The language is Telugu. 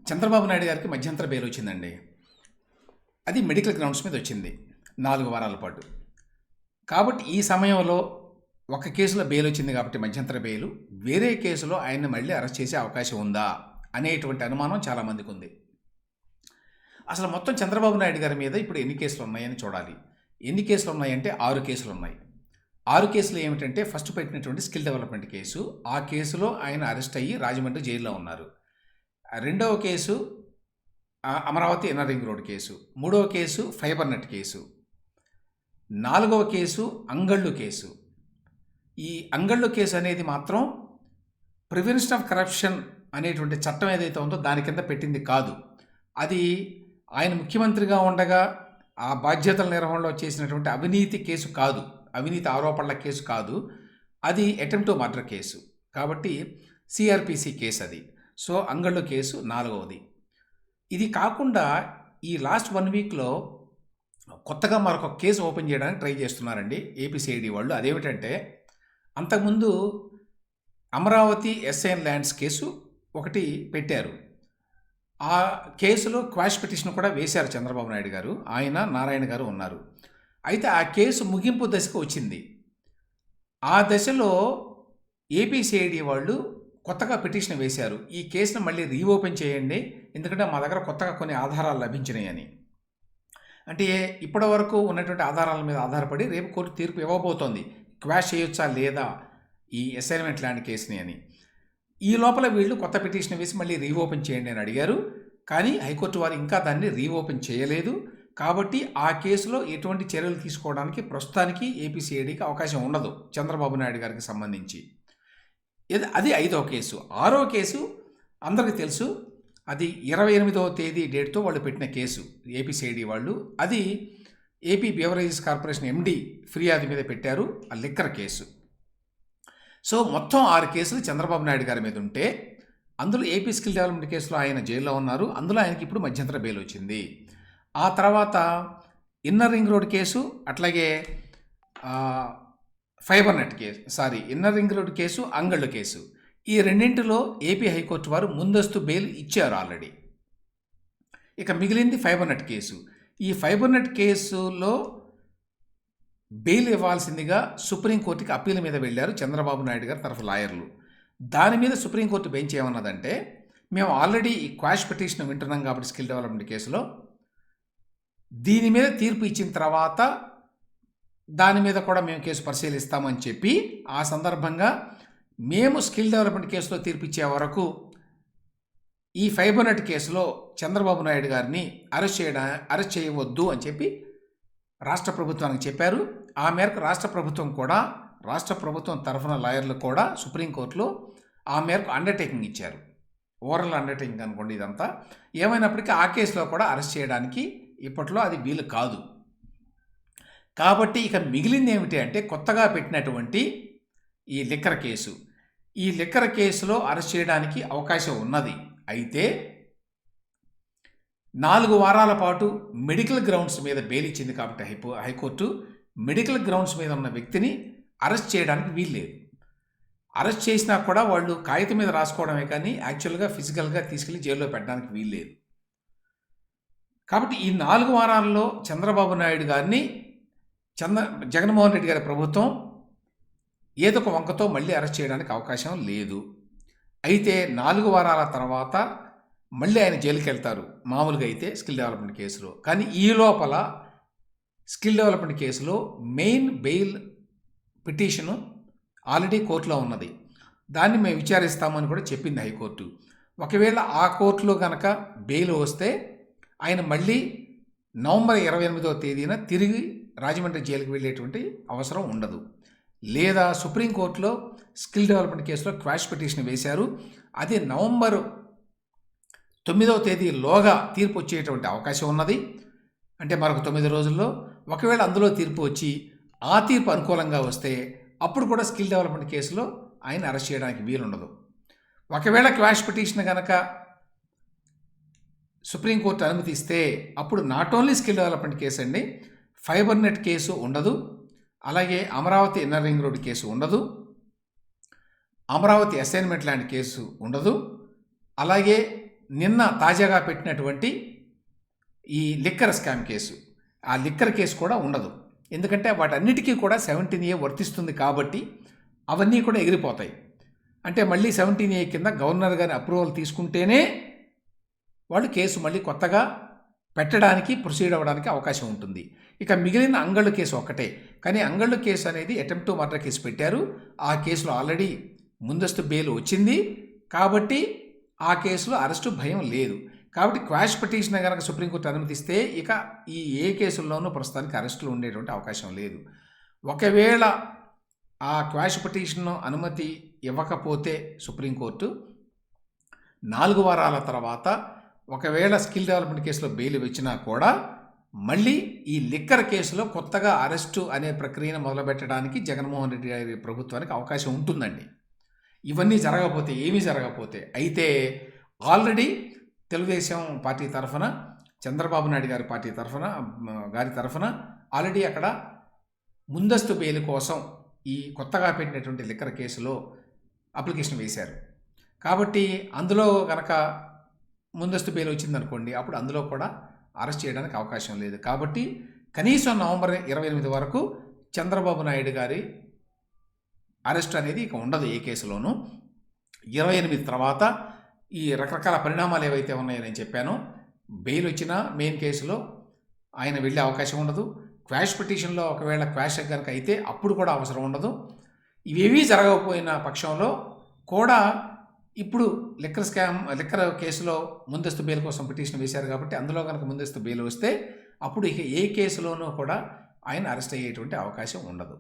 చంద్రబాబు నాయుడు గారికి మధ్యంతర బెయిల్ వచ్చిందండి. అది మెడికల్ గ్రౌండ్స్ మీద వచ్చింది 4 వారాల పాటు. కాబట్టి ఈ సమయంలో ఒక కేసులో బెయిల్ వచ్చింది కాబట్టి మధ్యంతర బెయిలు, వేరే కేసులో ఆయన్ని మళ్ళీ అరెస్ట్ చేసే అవకాశం ఉందా అనేటువంటి అనుమానం చాలామందికి ఉంది. అసలు మొత్తం చంద్రబాబు నాయుడు గారి మీద ఇప్పుడు ఎన్ని కేసులు ఉన్నాయని చూడాలి. ఎన్ని కేసులు ఉన్నాయంటే 6 కేసులు ఉన్నాయి. 6 కేసులు ఏమిటంటే ఫస్ట్ పెట్టినటువంటి స్కిల్ డెవలప్మెంట్ కేసు, ఆ కేసులో ఆయన అరెస్ట్ అయ్యి రాజమండ్రి జైల్లో ఉన్నారు. రెండవ case Amaravati inner ring road case, మూడవ కేసు ఫైబర్ నెట్ కేసు, నాలుగవ కేసు అంగళ్ళు కేసు. ఈ అంగళ్ళు కేసు అనేది మాత్రం ప్రివెన్షన్ ఆఫ్ కరప్షన్ అనేటువంటి చట్టం ఏదైతే ఉందో దాని కింద పెట్టింది కాదు. అది ఆయన ముఖ్యమంత్రిగా ఉండగా ఆ బాధ్యతల నిర్వహణలో చేసినటువంటి అవినీతి కేసు కాదు, అవినీతి ఆరోపణల కేసు కాదు, అది అటెంప్ట్ టు మర్డర్ కేసు. కాబట్టి సిఆర్పిసి కేసు అది. సో అంగళ్ళు కేసు 4వది. ఇది కాకుండా ఈ లాస్ట్ 1 వీక్లో కొత్తగా మరొక కేసు ఓపెన్ చేయడానికి ట్రై చేస్తున్నారండి ఏపీసీఐడి వాళ్ళు. అదేమిటంటే అంతకుముందు అమరావతి ఎస్ఐఎన్ ల్యాండ్స్ కేసు ఒకటి పెట్టారు. ఆ కేసులో క్వాష్ పిటిషన్ కూడా వేశారు చంద్రబాబు నాయుడు గారు, ఆయన నారాయణ గారు ఉన్నారు. అయితే ఆ కేసు ముగింపు దశకు వచ్చింది. ఆ దశలో ఏపీసీఐడి వాళ్ళు కొత్తగా పిటిషన్ వేశారు, ఈ కేసును మళ్ళీ రీఓపెన్ చేయండి, ఎందుకంటే మా దగ్గర కొత్తగా కొన్ని ఆధారాలు లభించినాయని. అంటే ఇప్పటి వరకు ఉన్నటువంటి ఆధారాల మీద ఆధారపడి రేపు కోర్టు తీర్పు ఇవ్వబోతోంది, క్వాష్ చేయొచ్చా లేదా ఈ అసైన్మెంట్ ల్యాండ్ కేసుని అని. ఈ లోపల వీళ్ళు కొత్త పిటిషన్ వేసి మళ్ళీ రీఓపెన్ చేయండి అని అడిగారు. కానీ హైకోర్టు వారు ఇంకా దాన్ని రీఓపెన్ చేయలేదు. కాబట్టి ఆ కేసులో ఎటువంటి చర్యలు తీసుకోవడానికి ప్రస్తుతానికి ఏపీసీఐడికి అవకాశం ఉండదు చంద్రబాబు నాయుడు గారికి సంబంధించి. అది 5వ కేసు. 6వ కేసు అందరికీ తెలుసు, అది 28వ తేదీ డేట్తో వాళ్ళు పెట్టిన కేసు ఏపీసీఐడి వాళ్ళు. అది ఏపీ బెవరేజెస్ కార్పొరేషన్ ఎండి ఫిర్యాదు మీద పెట్టారు, ఆ లిక్కర్ కేసు. సో మొత్తం 6 కేసులు చంద్రబాబు నాయుడు గారి మీద ఉంటే అందులో ఏపీ స్కిల్ డెవలప్మెంట్ కేసులో ఆయన జైల్లో ఉన్నారు. అందులో ఆయనకి ఇప్పుడు మధ్యంతర బెయిల్ వచ్చింది. ఆ తర్వాత ఇన్నర్ రింగ్ రోడ్ కేసు, అట్లాగే fibre net case, inner ring road case, Angallu case, ఈ రెండింటిలో ఏపీ హైకోర్టు వారు ముందస్తు బెయిల్ ఇచ్చారు ఆల్రెడీ. ఇక మిగిలింది ఫైబర్ నెట్ కేసు. ఈ ఫైబర్ నెట్ కేసులో బెయిల్ ఇవ్వాల్సిందిగా సుప్రీంకోర్టుకి అప్పీల్ మీద వెళ్ళారు చంద్రబాబు నాయుడు గారి తరఫు లాయర్లు. దాని మీద సుప్రీంకోర్టు బెంచ్ ఏమన్నదంటే, మేము ఆల్రెడీ ఈ క్వాష్ పిటిషన్ వింటున్నాం కాబట్టి స్కిల్ డెవలప్మెంట్ కేసులో దీని మీద తీర్పు ఇచ్చిన తర్వాత దాని మీద కూడా మేము కేసు పరిశీలిస్తామని చెప్పి, ఆ సందర్భంగా మేము స్కిల్ డెవలప్మెంట్ కేసులో తీర్పు ఇచ్చే వరకు ఈ ఫైబర్ నెట్ కేసులో చంద్రబాబు నాయుడు గారిని అరెస్ట్ చేయవద్దు అని చెప్పి రాష్ట్ర ప్రభుత్వానికి చెప్పారు. ఆ మేరకు రాష్ట్ర ప్రభుత్వం తరఫున లాయర్లు కూడా సుప్రీంకోర్టులో ఆ మేరకు అండర్టేకింగ్ ఇచ్చారు. ఓరల్ అండర్టేకింగ్ అనుకోండి ఇదంతా. ఏమైనప్పటికీ ఆ కేసులో కూడా అరెస్ట్ చేయడానికి ఇప్పట్లో అది వీలు కాదు. కాబట్టి ఇక మిగిలింది ఏమిటి అంటే కొత్తగా పెట్టినటువంటి ఈ లిక్కర్ కేసు. ఈ లిక్కర్ కేసులో అరెస్ట్ చేయడానికి అవకాశం ఉన్నది. అయితే 4 వారాల పాటు మెడికల్ గ్రౌండ్స్ మీద బెయిల్ ఇచ్చింది కాబట్టి హైకోర్టు మెడికల్ గ్రౌండ్స్ మీద ఉన్న వ్యక్తిని అరెస్ట్ చేయడానికి వీల్లేదు. అరెస్ట్ చేసినా కూడా వాళ్ళు కాగితం మీద రాసుకోవడమే కానీ యాక్చువల్గా ఫిజికల్గా తీసుకెళ్లి జైల్లో పెట్టడానికి వీల్లేదు. కాబట్టి ఈ 4 వారాల్లో చంద్రబాబు నాయుడు గారిని జగన్మోహన్ రెడ్డి గారి ప్రభుత్వం ఏదో ఒక వంకతో మళ్ళీ అరెస్ట్ చేయడానికి అవకాశం లేదు. అయితే 4 వారాల తర్వాత మళ్ళీ ఆయన జైలుకి వెళ్తారు మామూలుగా అయితే స్కిల్ డెవలప్మెంట్ కేసులో. కానీ ఈ లోపల స్కిల్ డెవలప్మెంట్ కేసులో మెయిన్ బెయిల్ పిటిషను ఆల్రెడీ కోర్టులో ఉన్నది, దాన్ని మేము విచారిస్తామని కూడా చెప్పింది హైకోర్టు. ఒకవేళ ఆ కోర్టులో కనుక బెయిల్ వస్తే ఆయన మళ్ళీ నవంబర్ 28వ తేదీన తిరిగి రాజమండ్రి జైలుకి వెళ్ళేటువంటి అవసరం ఉండదు. లేదా సుప్రీంకోర్టులో స్కిల్ డెవలప్మెంట్ కేసులో క్వాష్ పిటిషన్ వేశారు, అది నవంబర్ 9వ తేదీలోగా తీర్పు వచ్చేటువంటి అవకాశం ఉన్నది. అంటే మరొక 9 రోజుల్లో ఒకవేళ అందులో తీర్పు వచ్చి ఆ తీర్పు అనుకూలంగా వస్తే అప్పుడు కూడా స్కిల్ డెవలప్మెంట్ కేసులో ఆయన అరెస్ట్ చేయడానికి వీలుండదు. ఒకవేళ క్వాష్ పిటిషన్ కనుక సుప్రీంకోర్టు అనుమతిస్తే అప్పుడు not only skill development case అండి, ఫైబర్ నెట్ కేసు ఉండదు, అలాగే Amaravati inner ring road case ఉండదు, అమరావతి అసైన్మెంట్ ల్యాండ్ కేసు ఉండదు, అలాగే నిన్న తాజాగా పెట్టినటువంటి ఈ లిక్కర్ స్కామ్ కేసు, ఆ లిక్కర్ కేసు కూడా ఉండదు. ఎందుకంటే వాటన్నిటికీ కూడా 17A వర్తిస్తుంది కాబట్టి అవన్నీ కూడా ఎగిరిపోతాయి. అంటే మళ్ళీ 17A కింద గవర్నర్ గారి అప్రూవల్ తీసుకుంటేనే వాళ్ళు కేసు మళ్ళీ కొత్తగా పెట్టడానికి ప్రొసీడ్ అవ్వడానికి అవకాశం ఉంటుంది. ఇక మిగిలిన అంగళ్ళు కేసు ఒక్కటే. కానీ అంగళ్ళు కేసు అనేది అటెంప్ట్ టు మర్డర్ కేసు పెట్టారు. ఆ కేసులో ఆల్రెడీ ముందస్తు బెయిల్ వచ్చింది కాబట్టి ఆ కేసులో అరెస్టు భయం లేదు. కాబట్టి క్వాష్ పిటిషన్ కనుక సుప్రీంకోర్టు అనుమతిస్తే ఇక ఈ ఏ కేసుల్లోనూ ప్రస్తుతానికి అరెస్టులు ఉండేటువంటి అవకాశం లేదు. ఒకవేళ ఆ క్వాష్ పిటిషన్ అనుమతి ఇవ్వకపోతే సుప్రీంకోర్టు 4 వారాల తర్వాత ఒకవేళ స్కిల్ డెవలప్మెంట్ కేసులో బెయిల్ వచ్చినా కూడా మళ్ళీ ఈ లిక్కర్ కేసులో కొత్తగా అరెస్టు అనే ప్రక్రియను మొదలుపెట్టడానికి జగన్మోహన్ రెడ్డి గారి ప్రభుత్వానికి అవకాశం ఉంటుందండి. ఇవన్నీ జరగకపోతే, ఏమీ జరగకపోతే, అయితే ఆల్రెడీ తెలుగుదేశం పార్టీ తరఫున, చంద్రబాబు నాయుడు గారి తరఫున ఆల్రెడీ అక్కడ ముందస్తు బెయిల్ కోసం ఈ కొత్తగా పెట్టినటువంటి లిక్కర్ కేసులో అప్లికేషన్ వేశారు. కాబట్టి అందులో కనుక ముందస్తు బెయిల్ వచ్చిందనుకోండి, అప్పుడు అందులో కూడా అరెస్ట్ చేయడానికి అవకాశం లేదు. కాబట్టి కనీసం నవంబర్ 28 వరకు చంద్రబాబు నాయుడు గారి అరెస్ట్ అనేది ఇక ఉండదు ఏ కేసులోనూ. 28 తర్వాత ఈ రకరకాల పరిణామాలు ఏవైతే ఉన్నాయో నేను చెప్పానో, బెయిల్ వచ్చిన మెయిన్ కేసులో ఆయన వెళ్ళే అవకాశం ఉండదు. క్వాష్ పిటిషన్లో ఒకవేళ క్వాష్ కనుక అయితే అప్పుడు కూడా అవసరం ఉండదు. ఇవేవీ జరగకపోయిన పక్షంలో కూడా ఇప్పుడు లిక్కర్ కేసులో ముందస్తు బెయిల్ కోసం పిటిషన్ వేశారు కాబట్టి అందులో కనుక ముందస్తు బెయిల్ వస్తే అప్పుడు ఇక ఏ కేసులోనూ కూడా ఆయన అరెస్ట్ అయ్యేటువంటి అవకాశం ఉండదు.